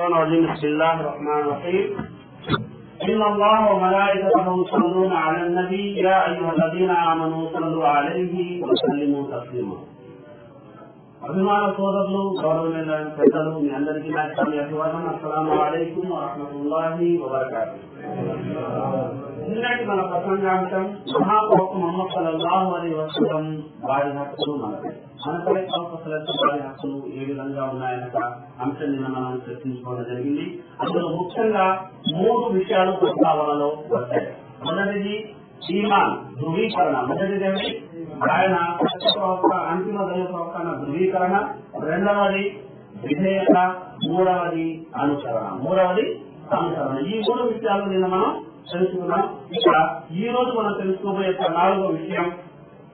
الشيطان الرجيم بسم الله الرحمن الرحيم إن الله وملائكته يصلون على النبي يا أيها الذين آمنوا صلوا عليه وسلموا تسليما. అభిమాన సోదరులు గౌరవమైన పెద్దలు మీ అందరికీ నా అభివాదం. అస్సలాము అలైకుం వరహ్మతుల్లాహి వబరకాతుహు. నిన్నటి మన ప్రసంగాంశం మహాప్రవక్త ముహమ్మద్ సల్లల్లాహు అలైహి వసల్లం వారి హక్కులు మనపై వారి హక్కులు ఏ విధంగా ఉన్నాయన్న అంశం నిన్న మనం చర్చించుకోవడం జరిగింది. అందులో ముఖ్యంగా 3 విషయాలు ప్రస్తావనలో వచ్చాయి. మొదటిది ఈమాన్ ధృవీకరణ, మొదటిదేమిటి ఆయన ప్రవక్త అంతిమ దైవ ప్రవక్త అన్న ధృవీకరణ, రెండవది విధేయత, మూడవది అనుసరణ. ఈ 3 విషయాలు నిన్న మనం తెలుసుకున్నాం. ఇక ఈ రోజు మనం తెలుసుకోబోయే 4వ విషయం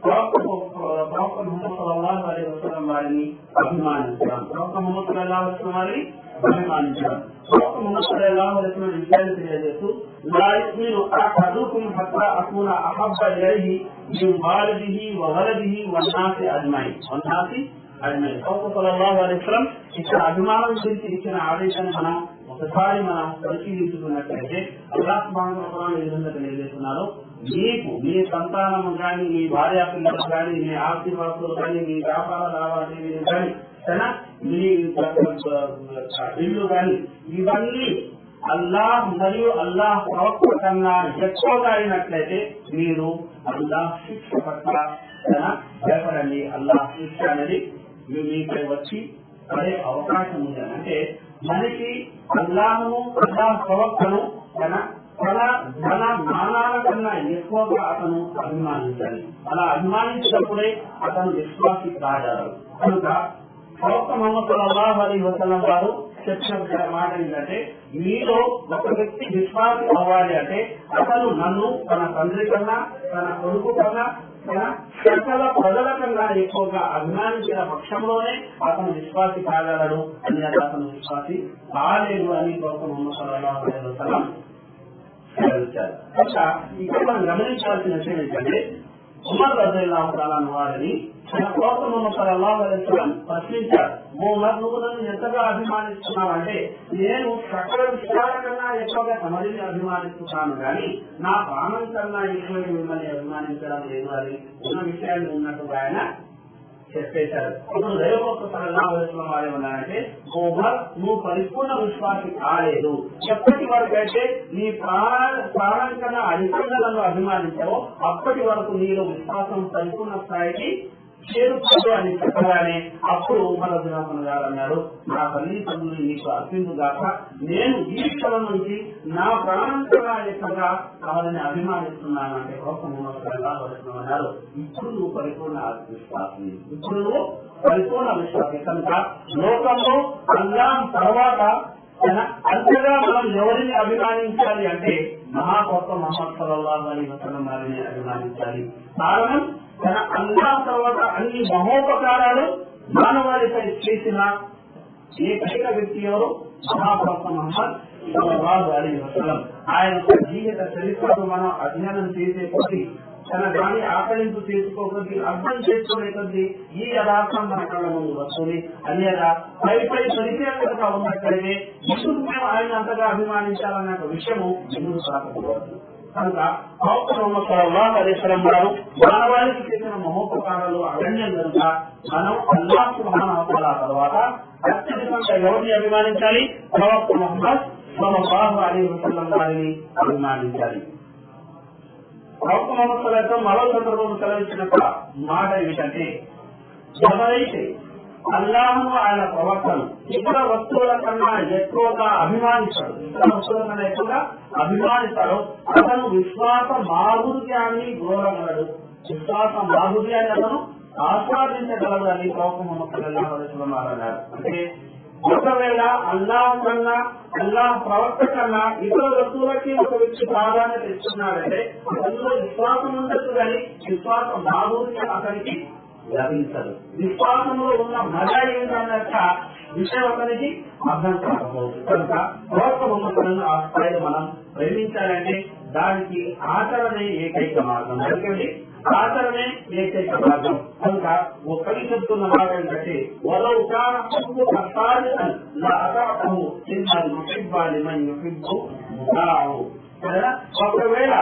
ప్రవక్త ముహమ్మద్ సల్లల్లాహు అలైహి వసల్లం వారిని అభిమానించడం. ప్రవక్త ముహమ్మద్ సల్లల్లాహు అలైహి వసల్లం వారిని అభిమానించడం. ప్రవక్త ముహమ్మద్ సల్లల్లాహు అలైహి వసల్లం విషయాన్ని తెలియజేస్తూ లా యుమిను అహదుకుం హత్తా అకూన అహబ్బ ఇలైహి మిన్ వాలిదిహి వ వలదిహి వన్నాసి అజ్మঈన్. ప్రవక్త సల్లల్లాహు అలైహి వసల్లం ఇక్కడ అభిమానం గురించి ఇచ్చిన ఆదేశాన్ని మనం ఒకసారి మనం పరిశీలించుకున్నట్లయితే అల్లాహ్ సుబ్హానహు వ తఆలా ఈ విధంగా తెలియజేస్తున్నారు, మీకు మీ సంతానము కానీ, మీ భార్య పిల్లలు కానీ, మీ ఆస్తిపాస్తులు కానీ, మీ వ్యాపార లావాదేవీలు కానీ, మీ ఇల్లు కానీ, ఇవన్నీ అల్లాహ్ మరియు అల్లాహ్ ప్రవక్త కన్నా ఎక్కువగా అయినట్లయితే మీరు అల్లాహ్ శిక్ష పట్ల భయపడండి. అల్లాహ్ శిక్ష అనేది మీపై వచ్చి పడే అవకాశం ఉంది. అంటే మనిషి అల్లాహ్ను, అల్లాహ్ ప్రవక్తను తన ధన మానాల కన్నా ఎక్కువగా అతను అభిమానించాలి. అలా అభిమానించినప్పుడే అతను విశ్వాసి కాగలరు. కనుక ప్రవక్త ముహమ్మద్ సల్లల్లాహు అలైహి వసల్లం వారు చెప్పిన మాట ఏంటంటే, మీలో ఒక వ్యక్తి విశ్వాసి అవ్వాలి అంటే అతను నన్ను తన తండ్రి కన్నా, తన కొడుకు కన్నా, తన సకల ప్రజల కన్నా ఎక్కువగా అభిమానించిన పక్షంలోనే అతను విశ్వాసి కాగలడు. అన్యథా అతను విశ్వాసి కాలేడు అని ప్రవక్త ముహమ్మద్ సల్లల్లాహు అలైహి వసల్లం ఇక్కడ మనం గమనించాల్సిన విషయం ఏంటంటే, ఉమర్ రజల్లాహు తఆలా వారిని ప్రవక్త ముహమ్మద్ సల్లల్లాహు అలైహి వసల్లం ప్రశ్నించారు, ఉమర్ నువ్వు నన్ను ఎంతగా అభిమానిస్తున్నావంటే, నేను సకల విషయాల కన్నా ఎక్కువగా తమరిని అభిమానిస్తున్నాను కానీ నా ప్రాణం కన్నా ఎక్కువ మిమ్మల్ని అభిమానించడం లేదు అని ఉన్న విషయాన్ని ఉన్నట్టుగా ఆయన చెప్పేశారు. ఇప్పుడు దైవభక్త సల్లల్లాహు అలైహి వసల్లం వారు ఏమన్నారంటే, ఉమర్ నువ్వు పరిపూర్ణ విశ్వాసి కాలేదు. ఎప్పటి వరకు అయితే నీ ప్రాణం కన్నా అధికంగా నన్ను అభిమానించావో అప్పటి వరకు నీలో విశ్వాసం పరిపూర్ణ స్థాయికి చేరుకోదు అని చెప్పగానే అప్పుడు ఉమర్ రజల్లాహు గారు అన్నారు, నా తల్లిదండ్రులు నీకు అర్పించుగాక, నేను ఈ క్షణం నుంచి నా ప్రాణం కన్నా ఎక్కువగా కావాలని అభిమానిస్తున్నాను అంటే ప్రవక్త ముహమ్మద్ సల్లల్లాహు అలైహి వసల్లం అన్నారు, ఇప్పుడు నువ్వు పరిపూర్ణ విశ్వాసి, కనుక లోకంలో అల్లాహ్ తర్వాత అంతగా మనం ఎవరిని అభిమానించాలి అంటే మహాప్రవక్త ముహమ్మద్ సల్లల్లాహు అలైహి వసల్లం వారిని అభిమానించాలి. కారణం తన అల్లాహ్ తర్వాత అన్ని మహోపకారాలు మానవాళిపై చేసిన ఏకైక వ్యక్తి ఎవరు? మహాప్రవక్త ముహమ్మద్ సల్లల్లాహు అలైహి వసల్లం. ఆయన జీవిత చరిత్రను మనం అధ్యయనం చేసే కొద్ది, తన దాన్ని ఆకలింపు చేసుకోకొద్ది, అర్థం చేసుకునే కొద్ది ఈ యథార్థం మన కళ్ళ ముందు వస్తుంది. అన్యదా పై పరిచయంగా ఉన్నట్లయితే ఎందుకు మేము ఆయన అంతగా అభిమానించాలన్న విషయము ఎందుకు రాకపోవచ్చు. కనుక ప్రవక్త ముహమ్మద్ సల్లల్లాహు అలైహి వసల్లం వారు మానవాళికి చేసిన మహోపకారాలు అగణ్యం కనుక మనం అల్లాహ్ సుబ్హానహు వ తఆలా తర్వాత అత్యధికంగా ఎవరిని అభిమానించాలి? ప్రవక్త ముహమ్మద్ సల్లల్లాహు అలైహి వసల్లం వారిని అభిమానించాలి. ప్రవక్త ముహమ్మద్ సల్లల్లాహు అలైహి వసల్లం మరో సందర్భంలో సెలవిచ్చిన మాట ఏమిటంటే, ఎవరైతే అల్లాహ్ను ఆయన ప్రవక్తను ఇతర వస్తువుల కన్నా ఎక్కువగా అభిమానిస్తాడు, అతను విశ్వాస మాధుర్యాన్ని గోరగలడు, విశ్వాస మాధుర్యాన్ని అతను ఆస్వాదించగలడు అని ప్రవక్త ముహమ్మద్ సల్లల్లాహు అలైహి వసల్లం అన్నారు. అంటే ఒకవేళ అల్లాహ్ కన్నా, అల్లాహ్ ప్రవక్త కన్నా ఇతర వస్తువులకి ఒక వ్యక్తి ప్రాధాన్యత ఇస్తున్నాడంటే అందులో విశ్వాసం ఉండొచ్చు కానీ విశ్వాస మాధుర్యం అతనికి లభించదు. విశ్వాసంలో ఉన్న మజా ఏంటన్నట్ట విషయం అతనికి అర్థం కాకపోవచ్చు. కనుక ప్రవక్త ముహమ్మద్ ఆ స్థాయిలో మనం ప్రేమించాలంటే దానికి ఆచరణే ఏకైక మార్గం. ఎందుకంటే ఆచరణే ఏకైక మార్గం. కనుక ఓ కవి చెప్తున్న మాట ఏంటంటే ఒకవేళ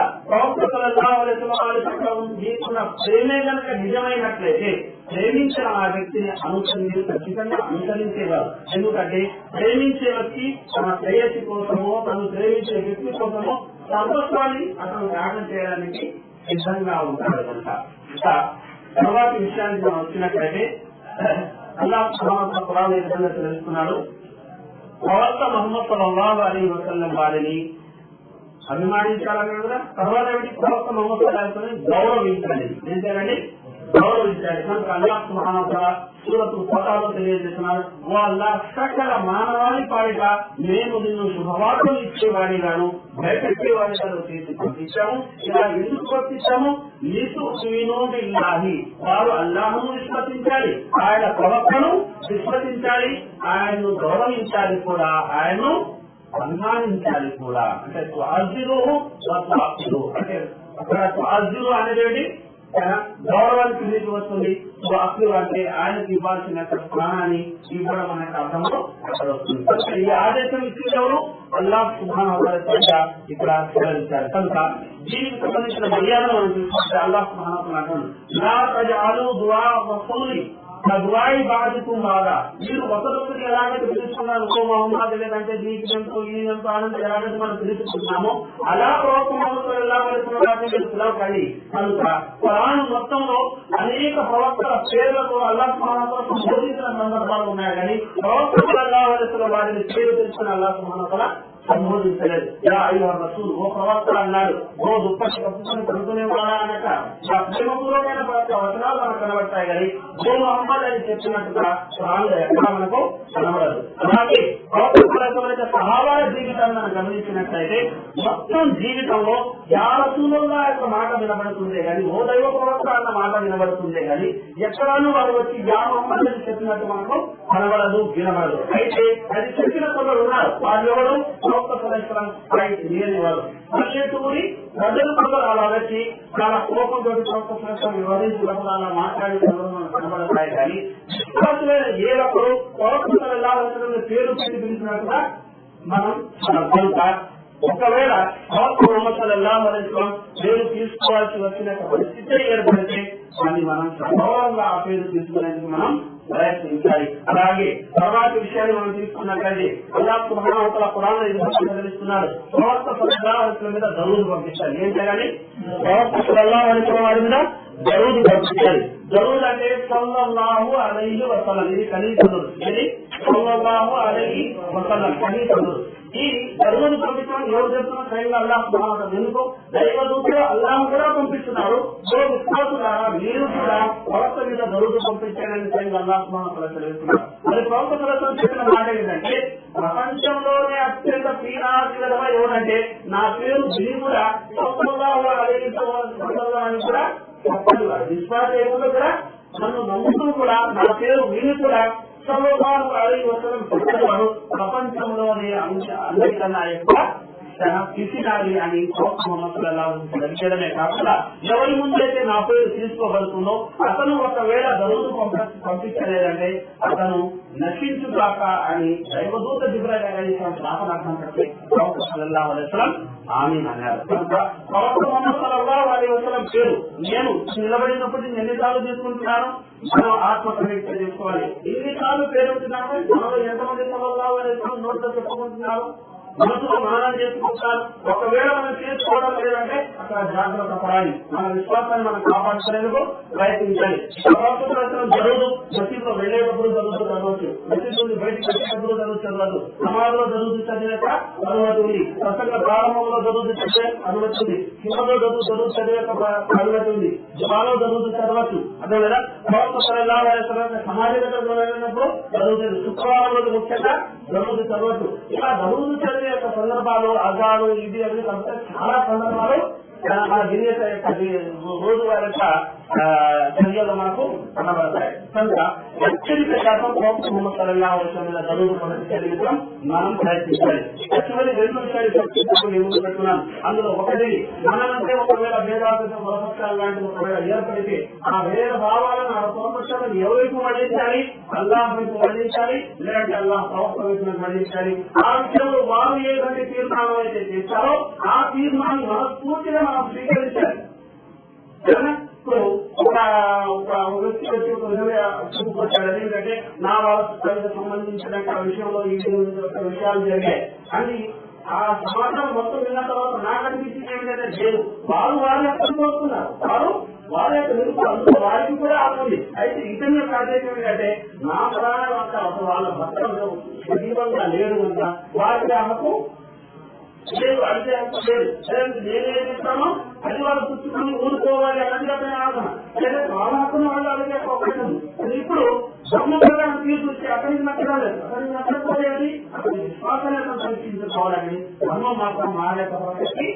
మీకున్న ప్రేమే కనుక నిజమైనట్లయితే ప్రేమించిన ఆ వ్యక్తిని అనుసరించి ఖచ్చితంగా అనుసరించేవారు. ఎందుకంటే ప్రేమించే వ్యక్తి తన ప్రేయసి కోసమో తను ప్రేమించే వ్యక్తి కోసమో సర్వస్వాన్ని అతను త్యాగం చేయడానికి సిద్ధంగా ఉంటాడు. కనుక ఇక తర్వాతి విషయానికి మనం వచ్చినట్లయితే అల్లాహ్ సుబ్హానహు ఖురాన్ ఏ విధంగా తెలుస్తున్నాడు. ప్రవక్త ముహమ్మద్ సల్లల్లాహు అలైహి వసల్లం వారిని అభిమానించాలని కూడా తర్వాత ప్రవక్త ముహమ్మద్ సల్లల్లాహు అలైహి వసల్లం గౌరవించాలి. ఏం చేయాలండి? గౌరవించాలి. కనుక అల్లాహ్ సుబ్హానహు తఆలా సూరతుల్ ఫాతిహాలో తెలియజేస్తున్నారు, ఓ అల్లాహ్ సకల మానవాళి పాలిట మేము నిన్ను శుభవార్తలు ఇచ్చేవాడిగాను భయపెట్టేవాడిగాను చేసి పంపించాము. ఇలా ఎందుకు పంపించాము? వారు అల్లాహ్ను విశ్వసించాలి, ఆయన ప్రవక్తను విశ్వసించాలి, ఆయన్ను గౌరవించాలి కూడా, ఆయన్ను సన్మానించాలి కూడా. అంటే త్వాజిరు అంటే అక్కడ త్వాజిరు అనేది గౌరవానికి కిందికి వస్తుంది. అప్పుడు అంటే ఆయనకి ఇవ్వాల్సిన స్థానాన్ని ఇవ్వడం అనే అర్థంలో అక్కడ వస్తుంది. కనుక ఈ ఆదేశం ఇచ్చేవారు అల్లాహ్ సుబ్హానహు వ తఆలా ఇక్కడ వివరించారు. కనుక దీనికి సంబంధించిన మర్యాదను మనం చూసుకుంటే అల్లాహ్ సుబ్హానహు వ తఆలా అంటారు, లా తజఅలు దుఆ రసూలి దుఆయి బాదికుం బాదా. మీరు ఒకరికి ఎలాగైతే పిలుస్తున్నారు ఓ మహమ్మద్ లేదంటే దీనికంటూ ఈయనంటూ ఆనందం ఎలాగైతే మనం పిలుచుకుంటున్నామో అలా ప్రవక్త ముహమ్మద్ ఎలా పిలవకండి. కనుక ఖురాన్ మొత్తంలో అనేక ప్రవక్తల పేర్లతో అల్లాహ్ సుబ్హానహు వ తఆలా సంబోధించిన సందర్భాలు ఉన్నాయి. కానీ ప్రవక్త సల్లల్లాహు అలైహి వసల్లం వారిని పేరు తెలుసుకున్న అల్లాహ్ సుబ్హానహు వ తఆలా సంబోధించలేదు. యా అయ్యుహ రసూల్, ఓ ప్రవక్త అన్నాడు. ఓ దుఃఖాన్ని కప్పుకొని పడుకునే వాడా అనక ప్రేమపూర్వకమైన వచనాలు మనకు కనబడతాయి. కానీ ఓ మహమ్మద్ అని చెప్పినట్టుగా ఖురాన్లో ఎక్కడ మనకు కనబడదు. అలాగే ప్రవక్త సహాబాల జీవితాన్ని మనం గమనించినట్లయితే మొత్తం జీవితంలో యా రసూలుల్లాహ్ యొక్క మాట వినబడుతుందే కానీ ఓ దైవ ప్రవక్త అన్న మాట వినబడుతుందే కానీ ఎక్కడాను వారు వచ్చి యా మహమ్మద్ అని చెప్పినట్టు మనకు కనబడదు, వినబడదు. అయితే అది చెప్పిన కొందరు ఉన్నారు. వారు ఎవరు? లేనివారు పరిశేషుని ప్రజలు కొందరు అలా వచ్చి చాలా కోపంతో ప్రవక్త వివరించినప్పుడు అలా మాట్లాడి కనబడతాయి. కానీ విశ్వాసులైన ఏ ఒక్కరు ప్రవక్త పేరు పెట్టి పిలిచినట్టుగా మనం కనుక ఒకవేళ ప్రవక్త ముహమ్మద్ సల్లల్లాహు అలైహి వసల్లం పేరు తీసుకోవాల్సి వచ్చిన పరిస్థితి ఏర్పడితే దాన్ని మనం గౌరవంగా ఆ పేరు తీసుకునేందుకు మనం ప్రయత్నించాలి. అలాగే తర్వాతి విషయాన్ని మనం తీసుకున్నట్లయితే అల్లాహ్ సుబ్హానహు వ తఆలా ఖురాన్లో తెలుస్తున్నాడు, ప్రవక్త సల్లల్లాహు అలైహి వసల్లం మీద దరూద్ పంపించాలి. ఏం చేయాలి? ప్రవక్త సల్లల్లాహు అలైహి వసల్లం వారి మీద దరూద్ పంపించాలి. దరూద్ అంటే సల్లల్లాహు అలైహి వసల్లం, ఇది కనీసం. ఇది సల్లల్లాహు అలైహి వసల్లం కనీసం. ఈ దరూద్ పంపించడం ఎవరు చెప్తున్నా? స్వయంగా అల్లాహ్ సుబ్హానహు వ తఆలా. ఎందుకు? దైవదూతలు అల్లాహ్ కూడా పంపిస్తున్నారు. సో విశ్వాసులారా మీరు కూడా ప్రవక్త మీద దరూద్ పంపించాలని స్వయంగా అల్లాహ్ సుబ్హానహు వ తఆలా తెలుస్తున్నారు. మరి ప్రవక్త సల్లల్లాహు చెప్పిన మాట ఏంటంటే ప్రపంచంలోనే అత్యంత పీనాది విధవ ఎవరంటే నా పేరు విని కూడా సల్లల్లాహు అలైహి వసల్లం అని కూడా చెప్పాలి. విశ్వాసం ఏముందో కూడా నన్ను నమ్ముతూ కూడా నా పేరు విని కూడా సల్లల్లాహు అలైహి వసల్లం చెప్పేవారు ప్రపంచంలోనే అందరికన్నా ఎక్కువ పిసినాలి అని ప్రవక్త ముహమ్మద్ సల్లల్లాహు అలైహి వసల్లం తెలియడమే కాకుండా ఎవరి ముందైతే నా పేరు తీసుకోబడుతుందో అతను ఒకవేళ దరూద్ పంపించలేదంటే అతను నశించుగాక అని దైవదూత జిబ్రాయిల్ అలైహిస్సలాం ప్రార్థన కట్టి ప్రవక్త సల్లల్లాహు అలైహి వసల్లం ఆమీన్ అన్నారు. కనుక ప్రవక్త ముహమ్మద్ సల్లల్లాహు అలైహి వసల్లం పేరు నేను నిలబడినప్పటి ఎన్నిసార్లు తీసుకుంటున్నాను? మనం ఆత్మసమీక్ష చేసుకోవాలి. ఎన్నిసార్లు పేరు ఉంటున్నాము? మనలో ఎంతమంది సల్లల్లాహు అలైహి వసల్లం నోటితో చెప్పుకుంటున్నారు? మనసులో మననం చేసుకుంటారు. ఒకవేళ మనం చేసుకోవడం లేదంటే అక్కడ జాగ్రత్త పడాలి. మన విశ్వాసాన్ని మనం కాపాడుకునేందుకు ప్రయత్నించాలి. జరుగు మసీదులో వెళ్లేటప్పుడు జరుగుతూ చదవచ్చు, మసీదు నుండి బయటకు వచ్చేటప్పుడు చదవచ్చు, సమాజంలో జరుగుతూ చదివేక అనుమతి ఉంది, ప్రసంగ ప్రారంభంలో జరుగుతూ చదివే అనుమతి ఉంది, హిమలో జరుగు చదివేక అనుమతి ఉంది, జుమాలో జరుగుతూ చదవచ్చు. అదే లేదా ప్రవక్త సల్లల్లాహు అలైహి వసల్లం సమాజంలో వెళ్ళినప్పుడు జరుగుతుంది, శుక్రవారం రోజు ముఖ్యంగా జరుగుతూ చదవచ్చు. ఇలా జరుగుతూ చదివే యొక్క సందర్భాలు అజాలు ఇది అని చాలా సందర్భాలు మన దినేశ యొక్క రోజు వారి యొక్క చర్యలు మనకు కనబడతాయి. కనుక హెచ్చరిక శాతం ప్రవక్త ముహమ్మద్ సల్లల్లాహు అలైహి వసల్లం మీద జరుగుతున్నది తెలియడం మనం ప్రయత్నించాలి. చివరి 2 విషయాలు చర్చించుకుని ముందు పెట్టుకున్నాం. అందులో ఒకటి, మనమంటే ఒకవేళ భేదాభిప్రాయం మతపక్షాలు లాంటివి ఒకవేళ ఏర్పడితే ఆ భేద భావాలను ఆ మతపక్షాలను ఎవరికి మళ్లించాలి? అల్లాహ్ వైపు మళ్లించాలి, లేదంటే అల్లాహ్ ప్రవక్త వైపు మళ్లించాలి. ఆ విషయంలో వారు ఏదంటే తీర్మానం అయితే చేస్తారో ఆ తీర్మానాన్ని మనస్ఫూర్తిగా మనం స్వీకరించాలి. ఇప్పుడు ఒక వ్యక్తి వచ్చి ఒక విధంగా చూపుకొచ్చాడు. ఎందుకంటే నా వాళ్ళకి సంబంధించిన విషయంలో ఈ విషయాలు జరిగాయి అని ఆ సమాచారం మొత్తం విన్న తర్వాత నాకు అనిపించింది ఏమిటంటే లేదు, వారి అర్థం కోరుతున్నారు, వారి యొక్క నిరుపణ వారికి కూడా అవుతుంది. అయితే ఇతని యొక్క ఆదేశం ఏంటంటే నా ప్రధాన అసలు వాళ్ళ భర్తలు సజీవంగా లేడు కనుక వారికి ఆమెకు లేదు, అంటే లేదు, నేనేం చెప్తానో అది వాళ్ళు పుచ్చుకొని ఊరుకోవాలి అన్నది అతని ఆలోచన. లేదా వాళ్ళ హక్కును వాళ్ళు అలాగే అవకాశం. ఇప్పుడు బ్రహ్మప్రదాన్ని తీసుకొచ్చి అతనికి నచ్చడం లేదు, అతనికి నచ్చకపోయేది అతని విశ్వాసాన్ని అతను పరీక్షించుకోవాలని బ్రహ్మం మాత్రం మారేకపోతే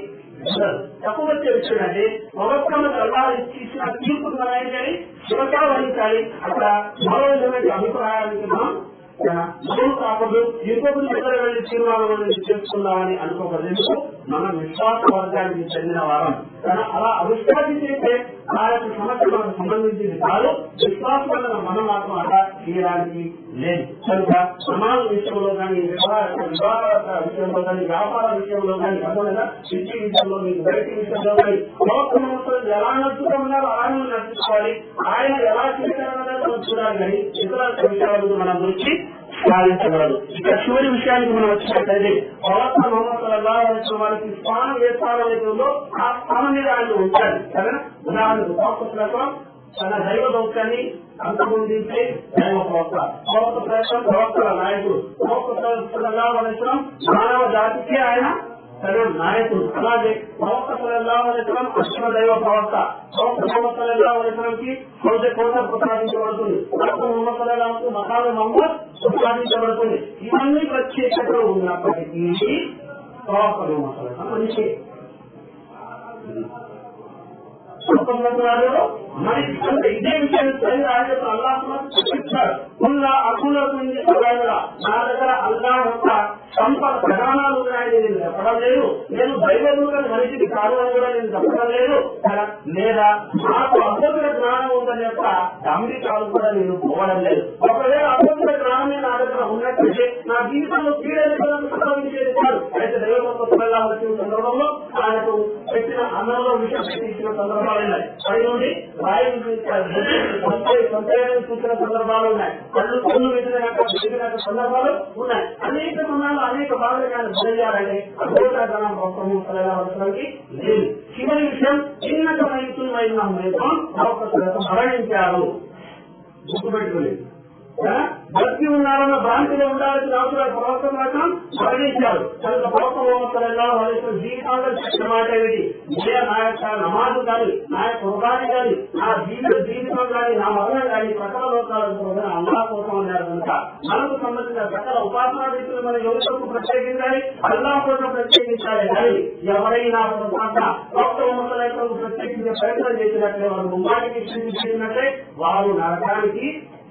తక్కువ వచ్చే విషయం అంటే ప్రవక్తలకు అల్లాహ్ ఇచ్చిన తీర్పుకు మనం ఏం చేయాలి? శివగా వహించాలి. అక్కడ మరో విధమైన అభిప్రాయానికి మనం కాకూడదు, ఇంకొకరి దగ్గర వెళ్ళి తీర్మానం చేసుకుందామని అనుకోకూడదు. మనం విశ్వాస వర్గానికి చెందిన వారం. కానీ అలా అవిశ్వాసం చేస్తే ఆ యొక్క సమస్య మనకు సంబంధించింది కాదు. విశ్వాసం వల్ల మనం మాత్రం అలా చేయడానికి లేదు. కనుక సమాజ విషయంలో కానీ, వివాహ విషయంలో కానీ, వ్యాపార విషయంలో కానీ, అర్థమైనా శిక్ష విషయంలో, మీకు బయట విషయంలో కానీ ప్రవక్తలు ఎలా నడుచుకున్నారో అలానే నడుచుకోవాలి. ఆయన ఎలా చేశారన్నది చూడాలి. కానీ ఇతర విషయాల మనం గురించి సాధించగలదు. ఇక చివరి విషయానికి మనం వచ్చినట్లయితే ప్రవక్త ముహమ్మద్ సల్లల్లాహు అలైహి వసల్లం వారికి స్థానం ఏ స్థానం అవుతుందో ఆ స్థానం మీద ఆయన ఉంచాలి. సరేనా? ఉదాహరణకు ప్రవక్త తన దైవ దౌత్యాన్ని అంతమొందించే దైవ ప్రవక్త, ప్రవక్తల నాయకుడు. ప్రవక్త సల్లల్లాహు అలైహి వసల్లం మానవ జాతికి ఆయన నాయకుడు. అలాగే ప్రవక్త సల్లల్లాహు అలైహి వసల్లం అశ్వ దైవ ప్రవక్త. ప్రవక్త ముహమ్మద్ సల్లల్లాహు అలైహి వసల్లంకి కోట ప్రసాదించబడుతుంది. ప్రవక్త ముహమ్మద్ సల్లల్లాహు మకామే మహమ్మద్ ప్రసాదించబడుతుంది. ఇవన్నీ ప్రత్యేకతలు ఉన్నప్పటికీ ప్రవక్త ముహమ్మద్ సల్లల్లాహు అలైహి వసల్లం మనిషి మరి ఇదే విషయం ఆయన అల్లాహ్ చూపిస్తారు. నా దగ్గర అల్లాహ్ యొక్క సంపద ప్రధానాలు ఉన్నాయని నేను చెప్పడం లేదు. నేను దైవదూతని మనిషికి కాదు అని కూడా నేను చెప్పడం లేదు. లేదా నాకు అద్భుత జ్ఞానం ఉందని యొక్క అమెరికాలు కూడా నేను పోవడం లేదు. ఒకవేళ అద్భుత జ్ఞానమే నా దగ్గర ఉన్నట్లయితే నా జీవితంలో క్రీడేది కాదు. అయితే దైవదూతల్లా వచ్చిన సందర్భంలో ఆయనకు పెట్టిన అన్నంలో విషయం పెట్టించిన సందర్భాలు ఉన్నాయి. పై నుండి రాయి సంతయాన్ని చూసిన సందర్భాలు ఉన్నాయి. కళ్ళు విధిన సందర్భాలు ఉన్నాయి. అనేక సమయాలు అనేక బాధగా బయలుదేరాలంటే అద్భుతనం అవసరానికి లేదు. చివరి విషయం చిన్నకమైన మరణించారు. గుర్తుపెట్టుకోలేదు. భక్తి ఉన్నారన్న భ్రాంతిలో ఉండాల్సిన అవసరాలు ప్రవక్త మాత్రం మరణించారు. కనుక ప్రవక్త ముహమ్మద్ సల్లల్లాహు అలైహి వసల్లం జీవితాంలో చెప్పిన మాట ఏమిటి? నా యొక్క నమాజు కానీ, నా యొక్క కుర్బానీ కానీ, నా జీవితం కానీ, నా మరణం కానీ సకల లోకాలకు అల్లాహ్ కోసం అన్నారు. కనుక మనకు సంబంధించిన సకల ఉపాసనా రీతులు మన యువతకు ప్రత్యేకించాలి, అల్లాహ్ కోసం ప్రత్యేకించాలి. కానీ ఎవరైనా ప్రవక్త ముహమ్మద్ సల్లల్లాహు అలైహి వసల్లం ప్రత్యేకించే ప్రయత్నం చేసినట్లే, వారు ముంబానికి చేసినట్లే వారు నరకానికి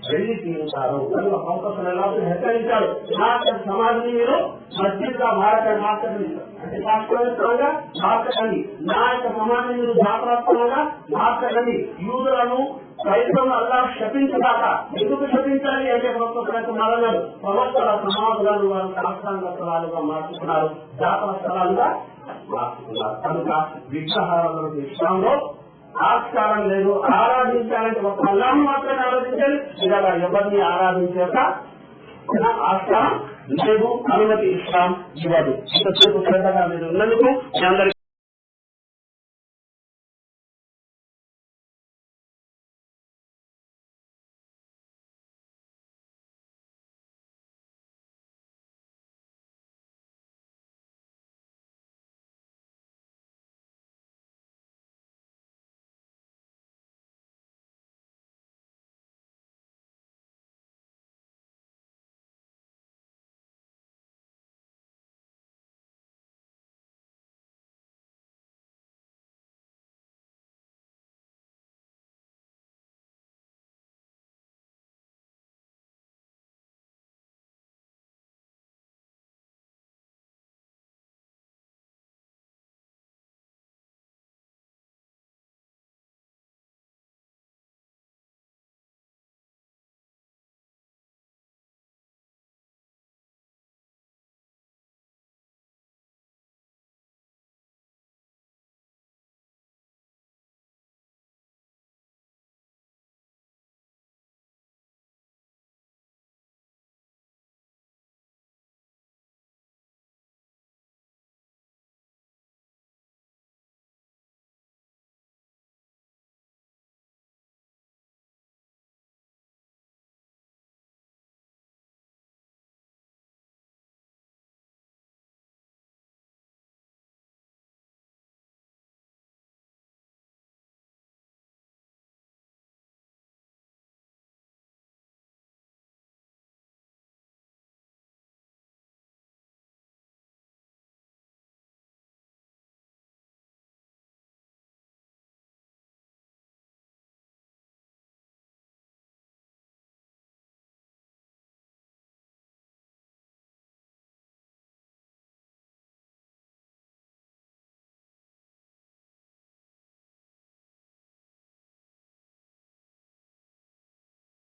వెళ్లి తీరుతారు. కనుక ప్రవక్తలు హెచ్చరించారు, నా సమాధిని మీరు మస్జిద్గా మార్చకండి, అంటే శాస్త్రంగా మార్చకండి. నా యొక్క సమాధిని మీరు జాగ్రత్తగా మార్చకండి. యూదులను రైతులను అల్లాహ్ శపించదాక. ఎందుకు శపించాలి అంటే ప్రవక్తలకు మరణాలు ప్రవక్తల సమాధులను వారు శాస్త్రాంగ స్థలాలుగా మార్చుకున్నారు, జాతర స్థలాలుగా మార్చుకున్నారు. కనుక విగ్రహాలను ఇస్లాంలో ఆస్కారం లేదు. ఆరాధించాలంటే ఒక అల్లాహ్ను మాత్రమే ఆరాధించాలి. ఇలా ఎవరిని ఆరాధించాక ఆస్కారం లేదు, అనుమతి ఇస్లాం ఇవ్వదు. ఇంతసేపు శ్రద్ధగా మీరు ఉన్నందుకు మీ అందరికీ